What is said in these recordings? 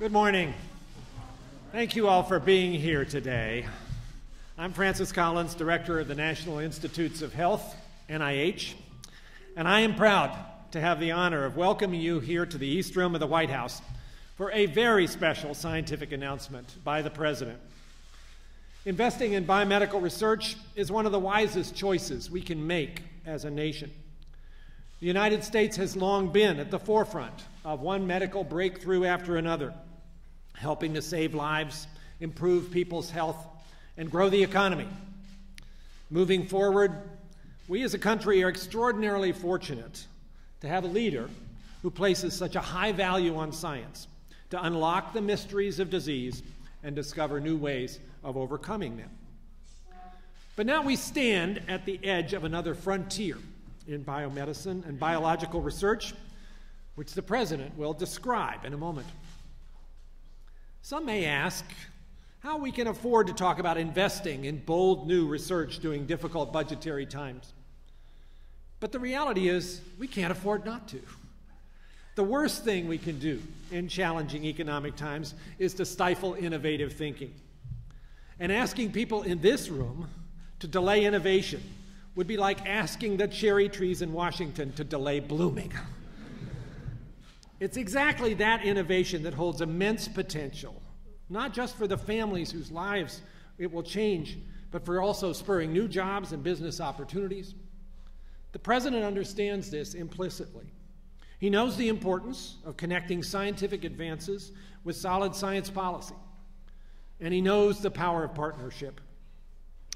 Good morning. Thank you all for being here today. I'm Francis Collins, Director of the National Institutes of Health, NIH, and I am proud to have the honor of welcoming you here to the East Room of the White House for a very special scientific announcement by the President. Investing in biomedical research is one of the wisest choices we can make as a nation. The United States has long been at the forefront of one medical breakthrough after another, helping to save lives, improve people's health, and grow the economy. Moving forward, we as a country are extraordinarily fortunate to have a leader who places such a high value on science to unlock the mysteries of disease and discover new ways of overcoming them. But now we stand at the edge of another frontier in biomedicine and biological research, which the President will describe in a moment. Some may ask how we can afford to talk about investing in bold new research during difficult budgetary times. But the reality is we can't afford not to. The worst thing we can do in challenging economic times is to stifle innovative thinking. And asking people in this room to delay innovation would be like asking the cherry trees in Washington to delay blooming. It's exactly that innovation that holds immense potential, not just for the families whose lives it will change, but for also spurring new jobs and business opportunities. The President understands this implicitly. He knows the importance of connecting scientific advances with solid science policy, and he knows the power of partnership.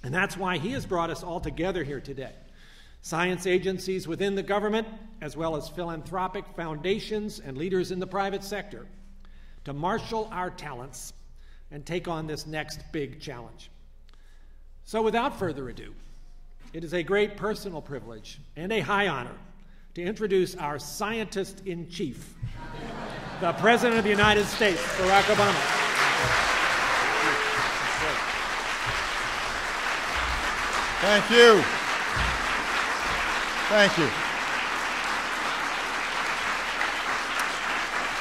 And that's why he has brought us all together here today. Science agencies within the government, as well as philanthropic foundations and leaders in the private sector, to marshal our talents and take on this next big challenge. So without further ado, it is a great personal privilege and a high honor to introduce our scientist-in-chief, the President of the United States, Barack Obama. Thank you. Thank you.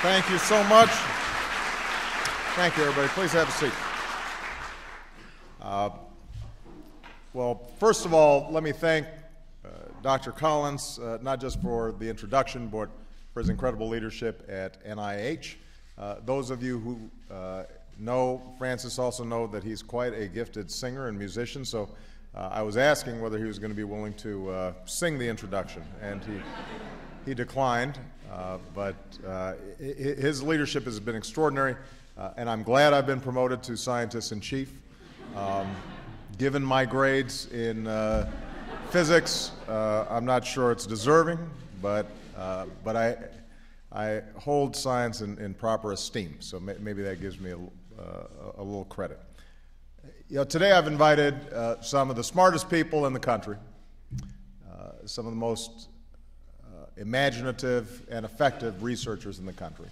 Thank you so much. Thank you, everybody. Please have a seat. Well, first of all, let me thank Dr. Collins, not just for the introduction, but for his incredible leadership at NIH. Those of you who know Francis also know that he's quite a gifted singer and musician, so I was asking whether he was going to be willing to sing the introduction, and he declined, but his leadership has been extraordinary, and I'm glad I've been promoted to scientist-in-chief. Given my grades in physics, I'm not sure it's deserving, but I hold science in proper esteem, so maybe that gives me a little credit. You know, today I've invited some of the smartest people in the country, some of the most imaginative and effective researchers in the country,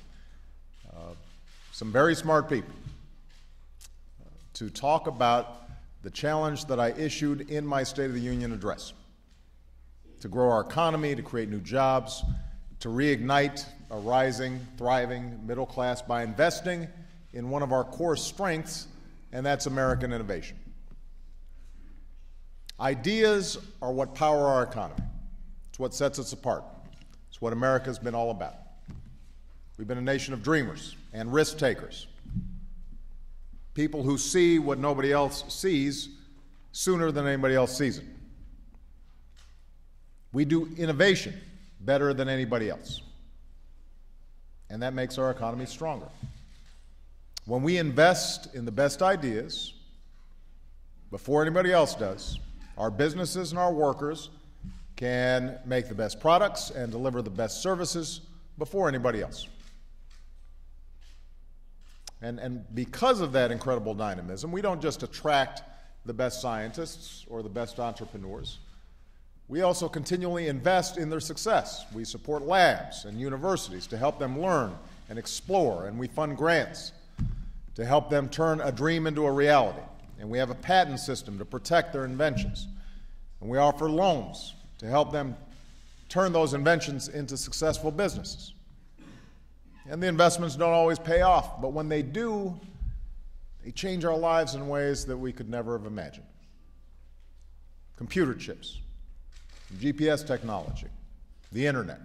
some very smart people, to talk about the challenge that I issued in my State of the Union address: to grow our economy, to create new jobs, to reignite a rising, thriving middle class by investing in one of our core strengths, and that's American innovation. Ideas are what power our economy. It's what sets us apart. It's what America's been all about. We've been a nation of dreamers and risk takers, people who see what nobody else sees sooner than anybody else sees it. We do innovation better than anybody else, and that makes our economy stronger. When we invest in the best ideas before anybody else does, our businesses and our workers can make the best products and deliver the best services before anybody else. And because of that incredible dynamism, we don't just attract the best scientists or the best entrepreneurs. We also continually invest in their success. We support labs and universities to help them learn and explore, and we fund grants to help them turn a dream into a reality. And we have a patent system to protect their inventions. And we offer loans to help them turn those inventions into successful businesses. And the investments don't always pay off, but when they do, they change our lives in ways that we could never have imagined. Computer chips, GPS technology, the internet.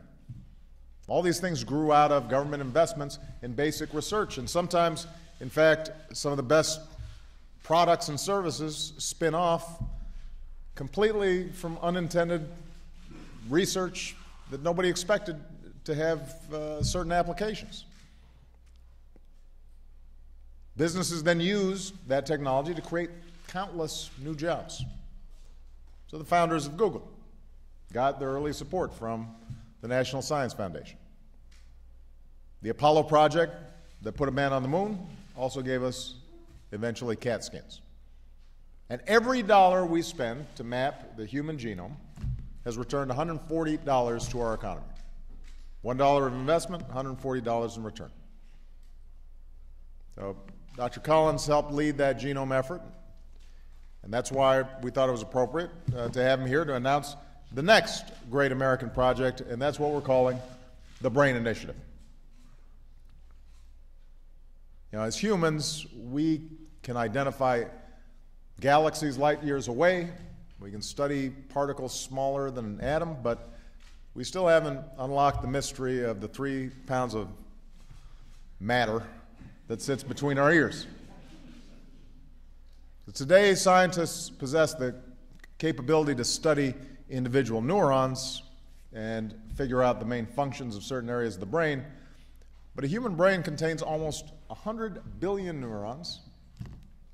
All these things grew out of government investments in basic research, and sometimes, in fact, some of the best products and services spin off completely from unintended research that nobody expected to have certain applications. Businesses then use that technology to create countless new jobs. So the founders of Google got their early support from the National Science Foundation. The Apollo project that put a man on the moon also gave us, eventually, CAT scans. And every dollar we spend to map the human genome has returned $140 to our economy. $1 of investment, $140 in return. So Dr. Collins helped lead that genome effort, and that's why we thought it was appropriate to have him here to announce the next great American project, and that's what we're calling the Brain Initiative. You know, as humans, we can identify galaxies light years away. We can study particles smaller than an atom, but we still haven't unlocked the mystery of the 3 pounds of matter that sits between our ears. So today, scientists possess the capability to study individual neurons and figure out the main functions of certain areas of the brain, but a human brain contains almost 100 billion neurons,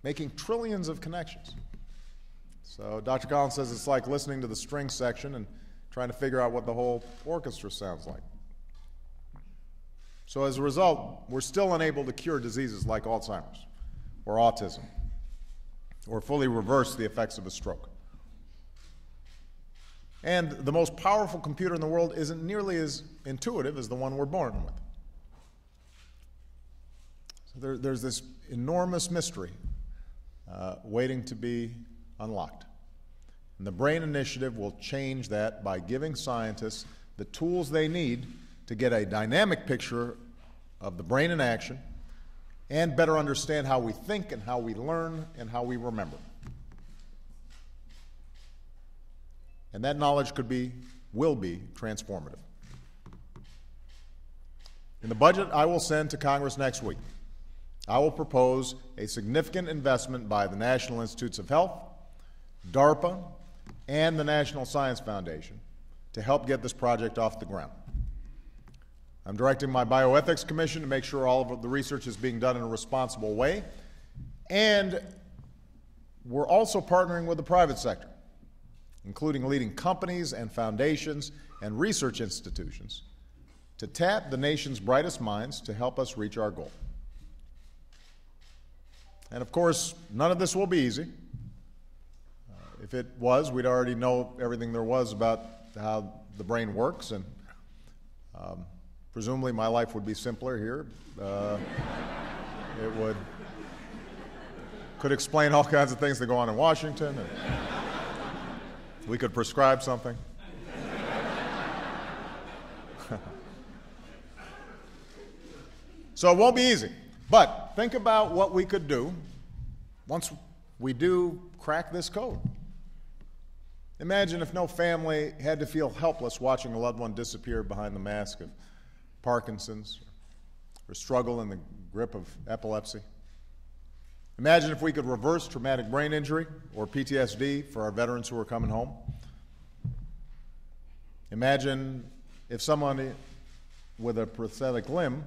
making trillions of connections. So Dr. Collins says it's like listening to the string section and trying to figure out what the whole orchestra sounds like. So as a result, we're still unable to cure diseases like Alzheimer's or autism or fully reverse the effects of a stroke. And the most powerful computer in the world isn't nearly as intuitive as the one we're born with. So there's this enormous mystery waiting to be unlocked. And the Brain Initiative will change that by giving scientists the tools they need to get a dynamic picture of the brain in action and better understand how we think and how we learn and how we remember. And that knowledge will be transformative. In the budget I will send to Congress next week, I will propose a significant investment by the National Institutes of Health, DARPA, and the National Science Foundation to help get this project off the ground. I'm directing my Bioethics Commission to make sure all of the research is being done in a responsible way, and we're also partnering with the private sector, including leading companies and foundations and research institutions, to tap the nation's brightest minds to help us reach our goal. And of course, none of this will be easy. If it was, we'd already know everything there was about how the brain works, and presumably my life would be simpler here. It could explain all kinds of things that go on in Washington, and we could prescribe something. So it won't be easy, but think about what we could do once we do crack this code. Imagine if no family had to feel helpless watching a loved one disappear behind the mask of Parkinson's or struggle in the grip of epilepsy. Imagine if we could reverse traumatic brain injury or PTSD for our veterans who are coming home. Imagine if someone with a prosthetic limb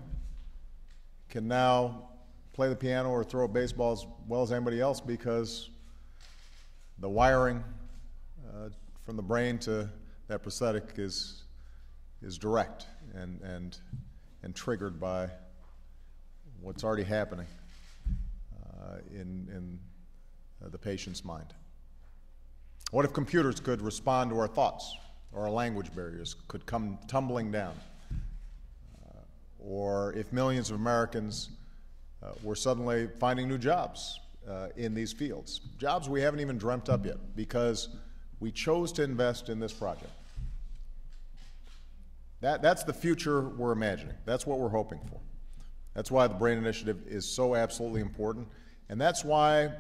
can now play the piano or throw a baseball as well as anybody else because the wiring from the brain to that prosthetic is direct and triggered by what's already happening in the patient's mind. What if computers could respond to our thoughts, or our language barriers could come tumbling down? Or if millions of Americans were suddenly finding new jobs in these fields, jobs we haven't even dreamt up yet because we chose to invest in this project. That's the future we're imagining. That's what we're hoping for. That's why the BRAIN Initiative is so absolutely important, and that's why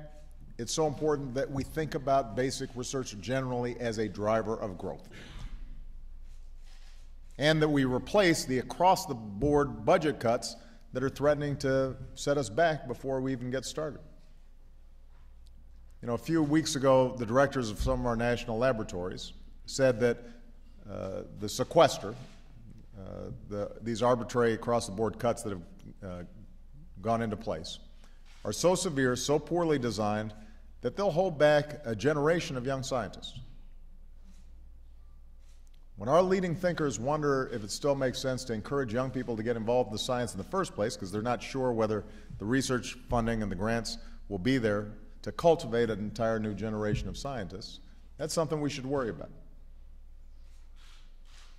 it's so important that we think about basic research generally as a driver of growth, and that we replace the across-the-board budget cuts that are threatening to set us back before we even get started. You know, a few weeks ago, the directors of some of our national laboratories said that the sequester, these arbitrary across-the-board cuts that have gone into place, are so severe, so poorly designed, that they'll hold back a generation of young scientists. When our leading thinkers wonder if it still makes sense to encourage young people to get involved in the science in the first place because they're not sure whether the research funding and the grants will be there to cultivate an entire new generation of scientists, that's something we should worry about.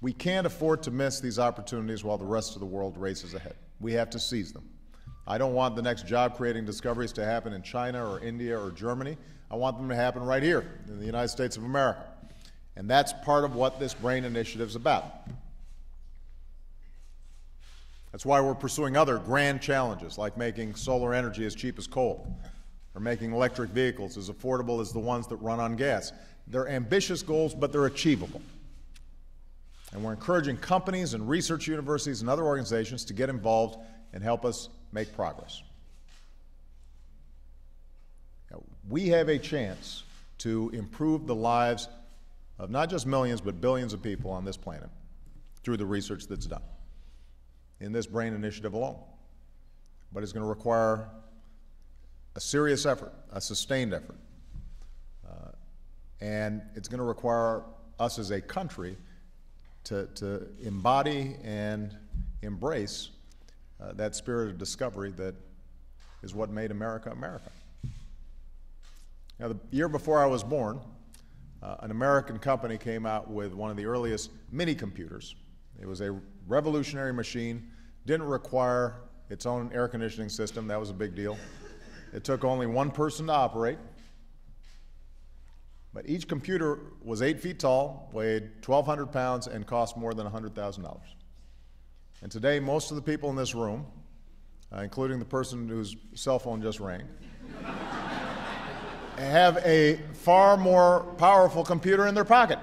We can't afford to miss these opportunities while the rest of the world races ahead. We have to seize them. I don't want the next job-creating discoveries to happen in China or India or Germany. I want them to happen right here in the United States of America. And that's part of what this BRAIN Initiative is about. That's why we're pursuing other grand challenges, like making solar energy as cheap as coal, or making electric vehicles as affordable as the ones that run on gas. They're ambitious goals, but they're achievable. And we're encouraging companies and research universities and other organizations to get involved and help us make progress. Now, we have a chance to improve the lives of not just millions, but billions of people on this planet through the research that's done in this BRAIN Initiative alone. But it's going to require a serious effort, a sustained effort. And it's going to require us as a country to embody and embrace that spirit of discovery that is what made America America. Now, the year before I was born, an American company came out with one of the earliest mini-computers. It was a revolutionary machine, didn't require its own air conditioning system. That was a big deal. It took only one person to operate. But each computer was 8 feet tall, weighed 1,200 pounds, and cost more than $100,000. And today, most of the people in this room, including the person whose cell phone just rang, have a far more powerful computer in their pocket.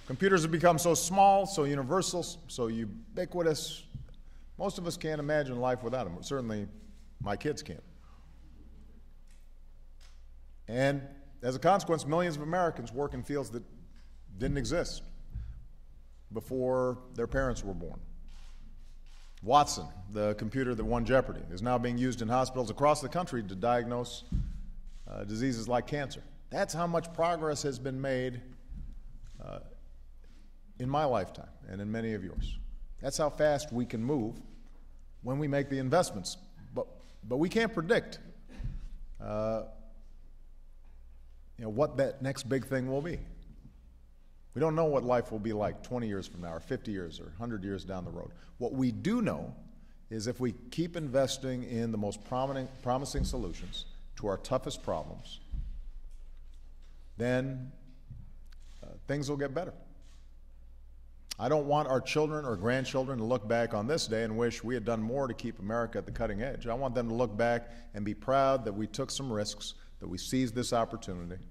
Computers have become so small, so universal, so ubiquitous, most of us can't imagine life without them. Certainly, my kids can't. And as a consequence, millions of Americans work in fields that didn't exist before their parents were born. Watson, the computer that won Jeopardy, is now being used in hospitals across the country to diagnose diseases like cancer. That's how much progress has been made in my lifetime and in many of yours. That's how fast we can move when we make the investments. But we can't predict what that next big thing will be. We don't know what life will be like 20 years from now, or 50 years, or 100 years down the road. What we do know is if we keep investing in the most promising solutions to our toughest problems, then things will get better. I don't want our children or grandchildren to look back on this day and wish we had done more to keep America at the cutting edge. I want them to look back and be proud that we took some risks, that we seized this opportunity.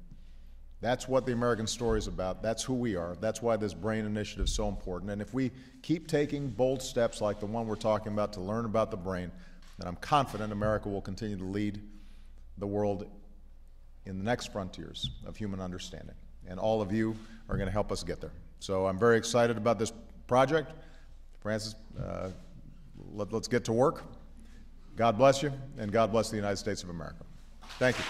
That's what the American story is about. That's who we are. That's why this BRAIN Initiative is so important. And if we keep taking bold steps like the one we're talking about to learn about the brain, then I'm confident America will continue to lead the world in the next frontiers of human understanding. And all of you are going to help us get there. So I'm very excited about this project. Francis, let's get to work. God bless you, and God bless the United States of America. Thank you.